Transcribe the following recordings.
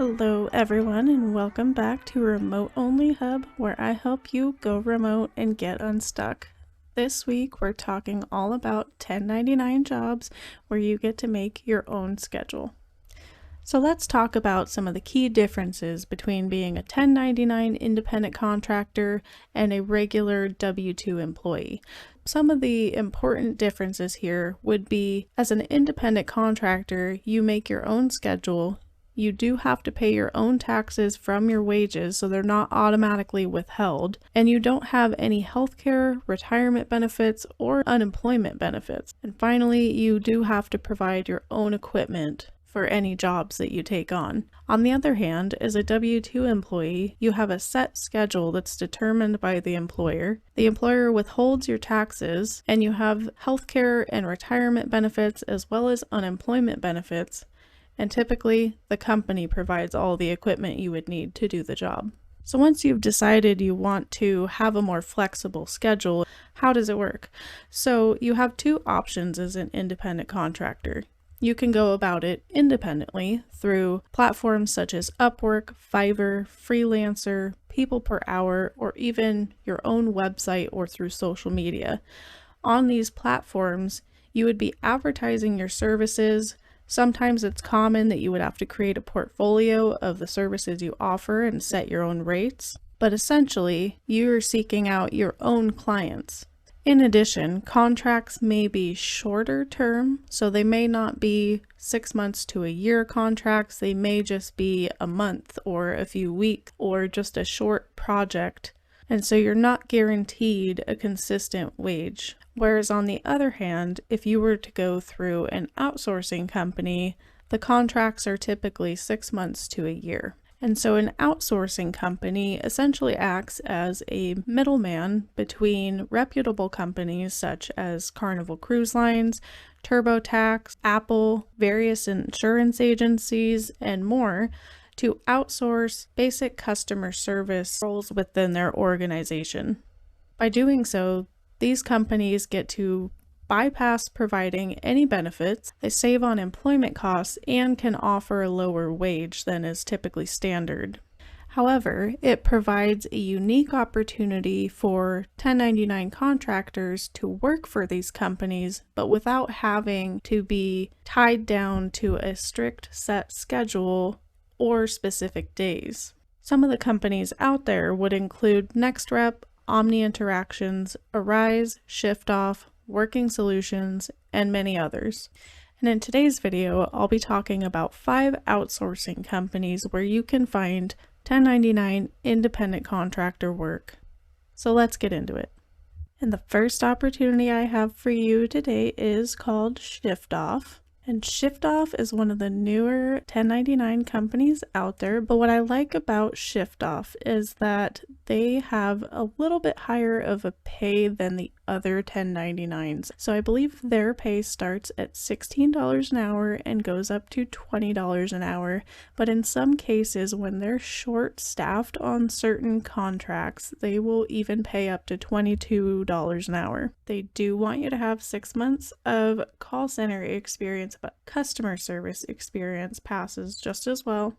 Hello everyone and welcome back to Remote Only Hub, where I help you go remote and get unstuck. This week we're talking all about 1099 jobs where you get to make your own schedule. So let's talk about some of the key differences between being a 1099 independent contractor and a regular W-2 employee. Some of the important differences here would be, as an independent contractor, you make your own schedule. You do have to pay your own taxes from your wages, so they're not automatically withheld, and you don't have any healthcare, retirement benefits, or unemployment benefits. And finally, you do have to provide your own equipment for any jobs that you take on. On the other hand, as a W-2 employee, you have a set schedule that's determined by the employer. The employer withholds your taxes, and you have healthcare and retirement benefits as well as unemployment benefits. And typically, the company provides all the equipment you would need to do the job. So once you've decided you want to have a more flexible schedule, how does it work? So you have two options as an independent contractor. You can go about it independently through platforms such as Upwork, Fiverr, Freelancer, People Per Hour, or even your own website or through social media. On these platforms, you would be advertising your services. Sometimes it's common that you would have to create a portfolio of the services you offer and set your own rates, but essentially, you are seeking out your own clients. In addition, contracts may be shorter term, so they may not be 6 months to a year contracts. They may just be a month or a few weeks or just a short project. And so you're not guaranteed a consistent wage. Whereas on the other hand, if you were to go through an outsourcing company, the contracts are typically 6 months to a year. And so an outsourcing company essentially acts as a middleman between reputable companies such as Carnival Cruise Lines, TurboTax, Apple, various insurance agencies, and more to outsource basic customer service roles within their organization. By doing so, these companies get to bypass providing any benefits, they save on employment costs, and can offer a lower wage than is typically standard. However, it provides a unique opportunity for 1099 contractors to work for these companies, but without having to be tied down to a strict set schedule or specific days. Some of the companies out there would include NextRep, Omni Interactions, Arise, ShiftOff, Working Solutions, and many others. And in today's video, I'll be talking about 5 outsourcing companies where you can find 1099 independent contractor work. So let's get into it. And the first opportunity I have for you today is called ShiftOff. And ShiftOff is one of the newer 1099 companies out there, but what I like about ShiftOff is that they have a little bit higher of a pay than the other 1099s. So I believe their pay starts at $16 an hour and goes up to $20 an hour, but in some cases when they're short-staffed on certain contracts, they will even pay up to $22 an hour. They do want you to have 6 months of call center experience, but customer service experience passes just as well.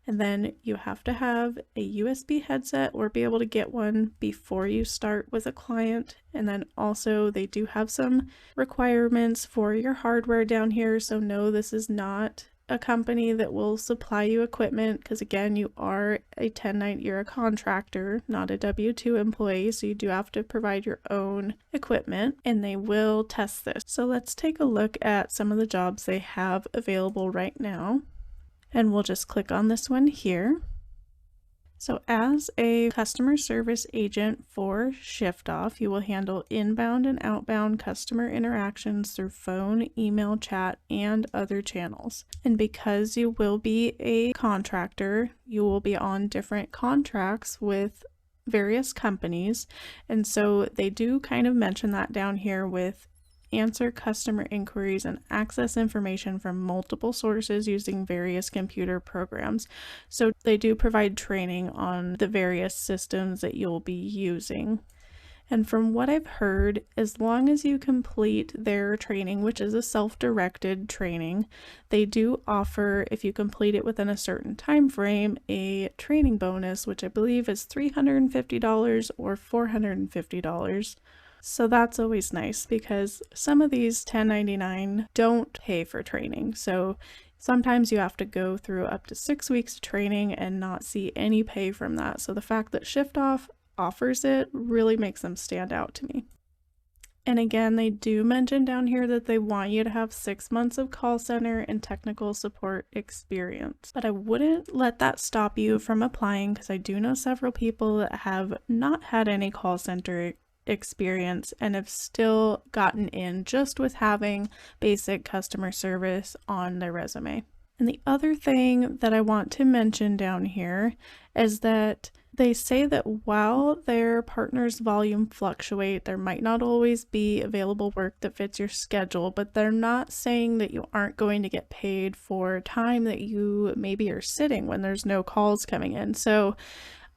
And then you have to have a USB headset or be able to get one before you start with a client. And then also they do have some requirements for your hardware down here. So no, this is not a company that will supply you equipment, because again, you are a 1099, you're a contractor, not a W-2 employee, so you do have to provide your own equipment, and they will test this. So let's take a look at some of the jobs they have available right now, and we'll just click on this one here. So as a customer service agent for ShiftOff, you will handle inbound and outbound customer interactions through phone, email, chat, and other channels. And because you will be a contractor, you will be on different contracts with various companies. And so they do kind of mention that down here with answer customer inquiries and access information from multiple sources using various computer programs. So they do provide training on the various systems that you'll be using. And from what I've heard, as long as you complete their training, which is a self-directed training, they do offer, if you complete it within a certain time frame, a training bonus, which I believe is $350 or $450. So that's always nice because some of these 1099 don't pay for training. So sometimes you have to go through up to 6 weeks of training and not see any pay from that. So the fact that ShiftOff offers it really makes them stand out to me. And again, they do mention down here that they want you to have 6 months of call center and technical support experience. But I wouldn't let that stop you from applying because I do know several people that have not had any call center experience and have still gotten in just with having basic customer service on their resume. And the other thing that I want to mention down here is that they say that while their partners' volume fluctuate, there might not always be available work that fits your schedule, but they're not saying that you aren't going to get paid for time that you maybe are sitting when there's no calls coming in. So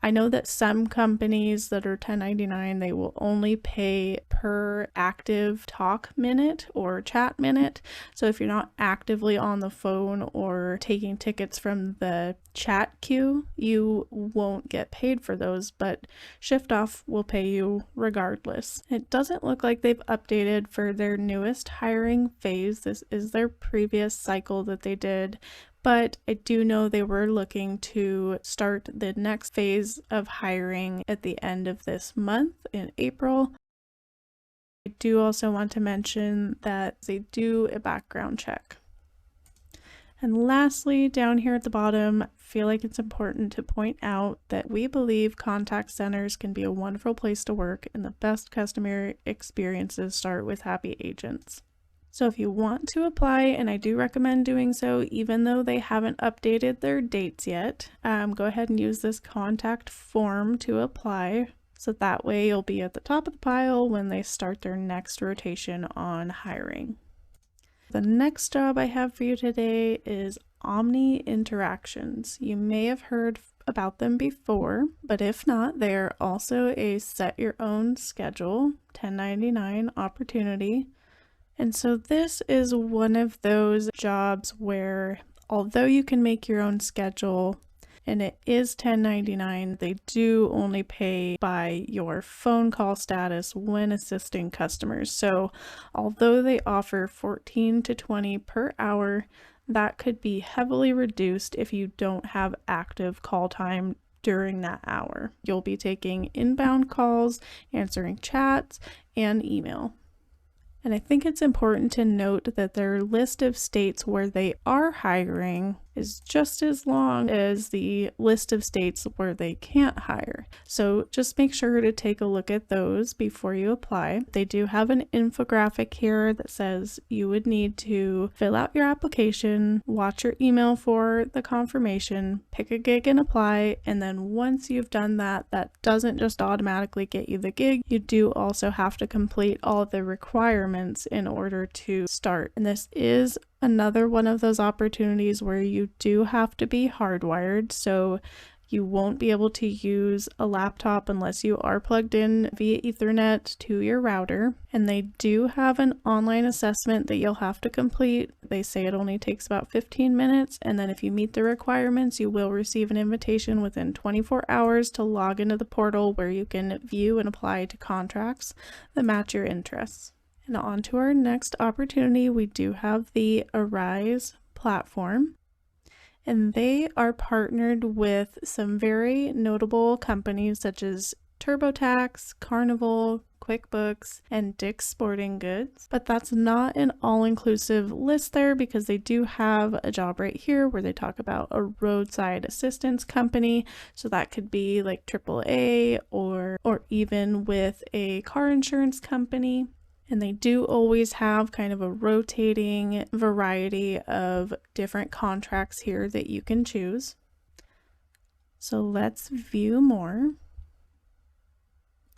I know that some companies that are 1099, they will only pay per active talk minute or chat minute. So if you're not actively on the phone or taking tickets from the chat queue, you won't get paid for those, but ShiftOff will pay you regardless. It doesn't look like they've updated for their newest hiring phase. This is their previous cycle that they did. But I do know they were looking to start the next phase of hiring at the end of this month in April. I do also want to mention that they do a background check. And lastly, down here at the bottom, I feel like it's important to point out that we believe contact centers can be a wonderful place to work and the best customer experiences start with happy agents. So if you want to apply, and I do recommend doing so, even though they haven't updated their dates yet, go ahead and use this contact form to apply. So that way you'll be at the top of the pile when they start their next rotation on hiring. The next job I have for you today is Omni Interactions. You may have heard about them before, but if not, they're also a set your own schedule 1099 opportunity. And so this is one of those jobs where, although you can make your own schedule and it is 1099, they do only pay by your phone call status when assisting customers. So although they offer 14 to 20 per hour, that could be heavily reduced if you don't have active call time during that hour. You'll be taking inbound calls, answering chats, and email. And I think it's important to note that their list of states where they are hiring is just as long as the list of states where they can't hire. So just make sure to take a look at those before you apply. They do have an infographic here that says you would need to fill out your application, watch your email for the confirmation, pick a gig and apply. And then once you've done that, that doesn't just automatically get you the gig. You do also have to complete all the requirements in order to start. And this is another one of those opportunities where you do have to be hardwired, so you won't be able to use a laptop unless you are plugged in via Ethernet to your router. And they do have an online assessment that you'll have to complete. They say it only takes about 15 minutes, and then if you meet the requirements, you will receive an invitation within 24 hours to log into the portal where you can view and apply to contracts that match your interests. And on to our next opportunity, we do have the Arise platform, and they are partnered with some very notable companies such as TurboTax, Carnival, QuickBooks, and Dick's Sporting Goods. But that's not an all-inclusive list there because they do have a job right here where they talk about a roadside assistance company. So that could be like AAA or even with a car insurance company. And they do always have kind of a rotating variety of different contracts here that you can choose. So let's view more.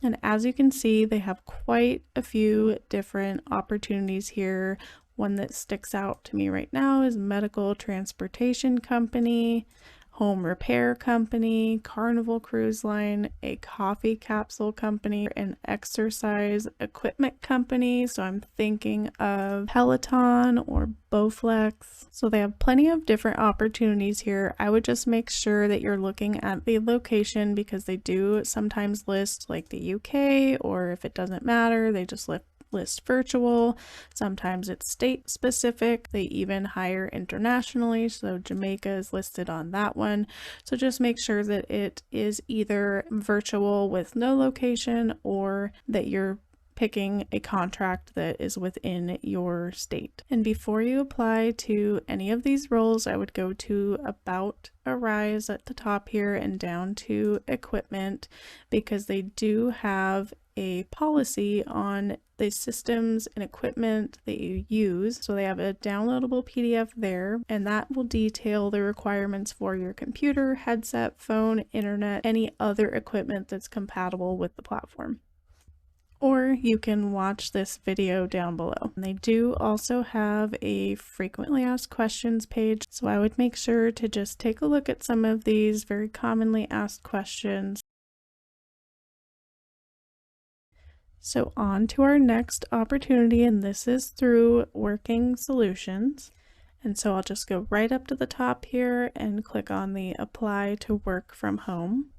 And as you can see, they have quite a few different opportunities here. One that sticks out to me right now is medical transportation company, home repair company, Carnival Cruise Line, a coffee capsule company, an exercise equipment company. So I'm thinking of Peloton or Bowflex. So they have plenty of different opportunities here. I would just make sure that you're looking at the location because they do sometimes list like the UK, or if it doesn't matter, they just list virtual. Sometimes it's state specific. They even hire internationally, so Jamaica is listed on that one. So just make sure that it is either virtual with no location or that you're picking a contract that is within your state. And before you apply to any of these roles, I would go to About Arise at the top here and down to Equipment, because they do have a policy on the systems and equipment that you use. So they have a downloadable PDF there, and that will detail the requirements for your computer, headset, phone, internet, any other equipment that's compatible with the platform. Or you can watch this video down below. And they do also have a frequently asked questions page, so I would make sure to just take a look at some of these very commonly asked questions. So on to our next opportunity, and this is through Working Solutions. And so I'll just go right up to the top here and click on the Apply to Work from Home.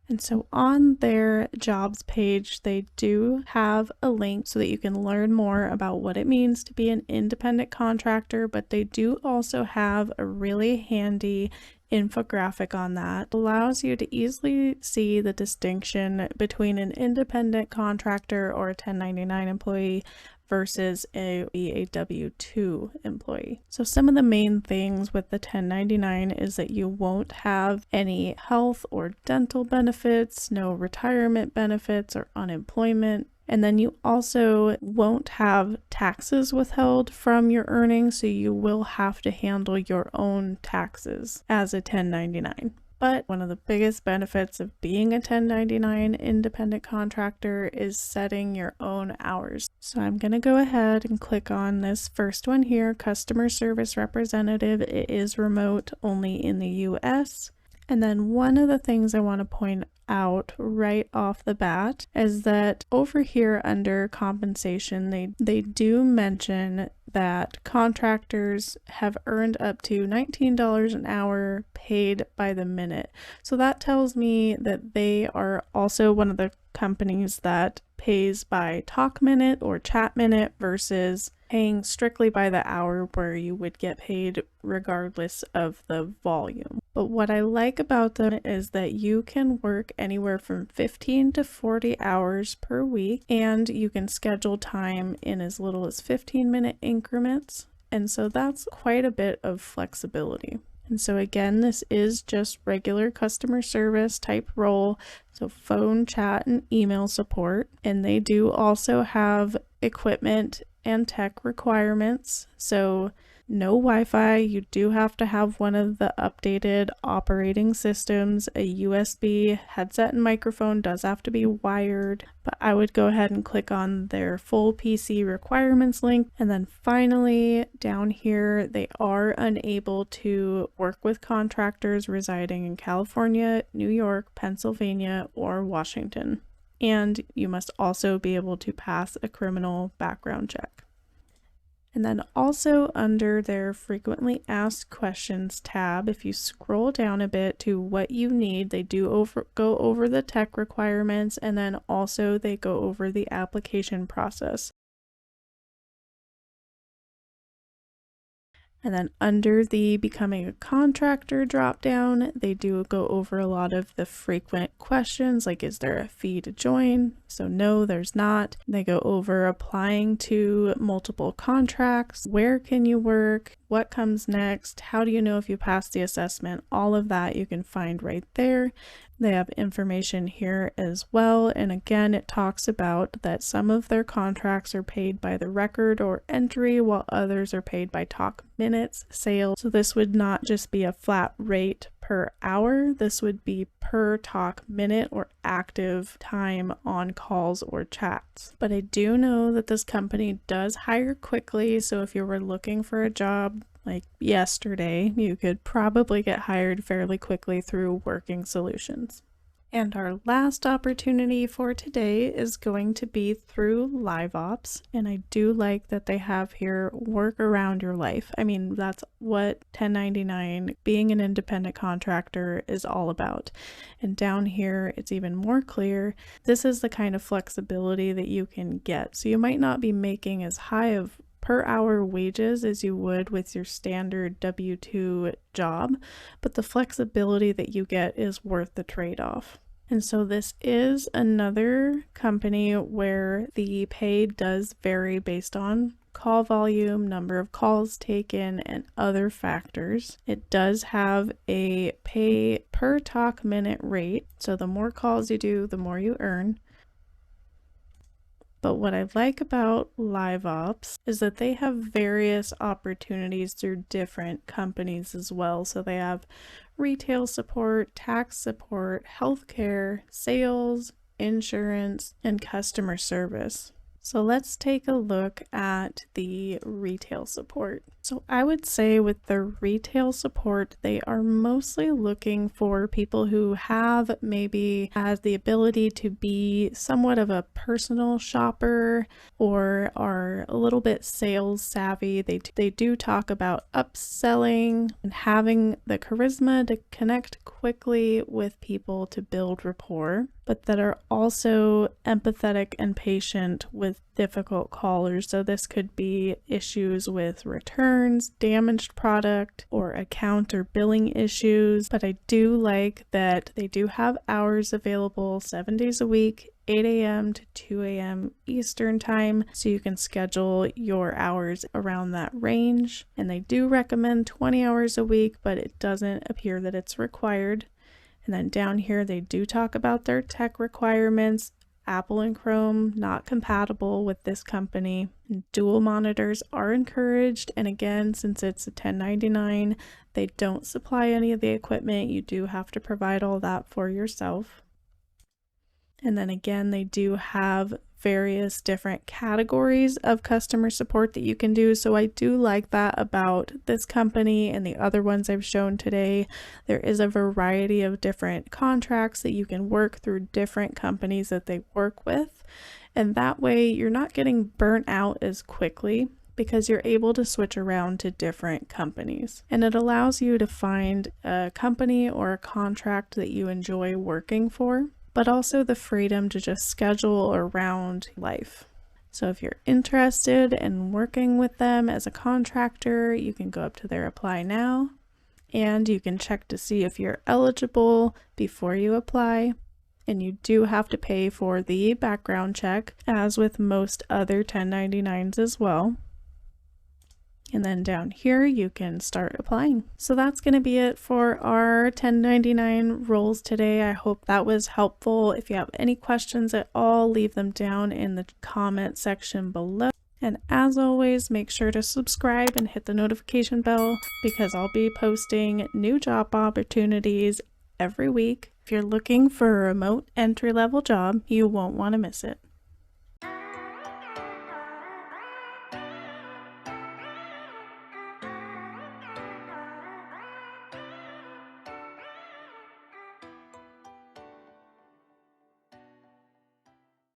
And so on their jobs page, they do have a link so that you can learn more about what it means to be an independent contractor, but they do also have a really handy infographic on that. It allows you to easily see the distinction between an independent contractor or a 1099 employee versus a W-2 employee. So some of the main things with the 1099 is that you won't have any health or dental benefits, no retirement benefits or unemployment. And then you also won't have taxes withheld from your earnings, so you will have to handle your own taxes as a 1099. But one of the biggest benefits of being a 1099 independent contractor is setting your own hours. So I'm going to go ahead and click on this first one here, Customer Service Representative. It is remote only in the US. And then one of the things I want to point out right off the bat is that over here under compensation, they do mention that contractors have earned up to $19 an hour paid by the minute. So that tells me that they are also one of the companies that pays by talk minute or chat minute versus paying strictly by the hour, where you would get paid regardless of the volume. But what I like about them is that you can work anywhere from 15 to 40 hours per week, and you can schedule time in as little as 15-minute increments. And so that's quite a bit of flexibility. And so again, this is just regular customer service type role, so phone, chat, and email support. And they do also have equipment and tech requirements. So no Wi-Fi, you do have to have one of the updated operating systems. A USB headset and microphone does have to be wired, but I would go ahead and click on their full PC requirements link. And then finally down here, they are unable to work with contractors residing in California, New York, Pennsylvania, or Washington. And you must also be able to pass a criminal background check. And then also under their frequently asked questions tab, if you scroll down a bit to what you need, they do go over the tech requirements, and then also they go over the application process. And then under the becoming a contractor dropdown, they do go over a lot of the frequent questions, like is there a fee to join? So no, there's not. They go over applying to multiple contracts, where can you work, what comes next, how do you know if you passed the assessment? All of that you can find right there. They have information here as well, and again it talks about that some of their contracts are paid by the record or entry, while others are paid by talk minutes, sales. So this would not just be a flat rate per hour, this would be per talk minute or active time on calls or chats. But I do know that this company does hire quickly, so if you were looking for a job like yesterday, you could probably get hired fairly quickly through Working Solutions. And our last opportunity for today is going to be through LiveOps. And I do like that they have here work around your life. I mean, that's what 1099, being an independent contractor, is all about. And down here, it's even more clear. This is the kind of flexibility that you can get. So you might not be making as high of per hour wages as you would with your standard W-2 job, but the flexibility that you get is worth the trade-off. And so this is another company where the pay does vary based on call volume, number of calls taken, and other factors. It does have a pay per talk minute rate, so the more calls you do, the more you earn. But what I like about LiveOps is that they have various opportunities through different companies as well. So they have retail support, tax support, healthcare, sales, insurance, and customer service. So let's take a look at the retail support. So I would say with the retail support, they are mostly looking for people who have maybe has the ability to be somewhat of a personal shopper or are a little bit sales savvy. They do talk about upselling and having the charisma to connect quickly with people to build rapport, but that are also empathetic and patient with difficult callers. So this could be issues with returns, damaged product, or account or billing issues. But I do like that they do have hours available 7 days a week, 8 a.m. to 2 a.m. Eastern time, so you can schedule your hours around that range. And they do recommend 20 hours a week, but it doesn't appear that it's required. And then down here, they do talk about their tech requirements. Apple and Chrome not compatible with this company. Dual monitors are encouraged. And again, since it's a 1099, they don't supply any of the equipment. You do have to provide all that for yourself. And then again, they do have various different categories of customer support that you can do. So I do like that about this company and the other ones I've shown today. There is a variety of different contracts that you can work through different companies that they work with. And that way you're not getting burnt out as quickly because you're able to switch around to different companies. And it allows you to find a company or a contract that you enjoy working for, but also the freedom to just schedule around life. So if you're interested in working with them as a contractor, you can go up to their apply now, and you can check to see if you're eligible before you apply. And you do have to pay for the background check, as with most other 1099s as well. And then down here, you can start applying. So that's going to be it for our 1099 roles today. I hope that was helpful. If you have any questions at all, leave them down in the comment section below. And as always, make sure to subscribe and hit the notification bell because I'll be posting new job opportunities every week. If you're looking for a remote entry-level job, you won't want to miss it.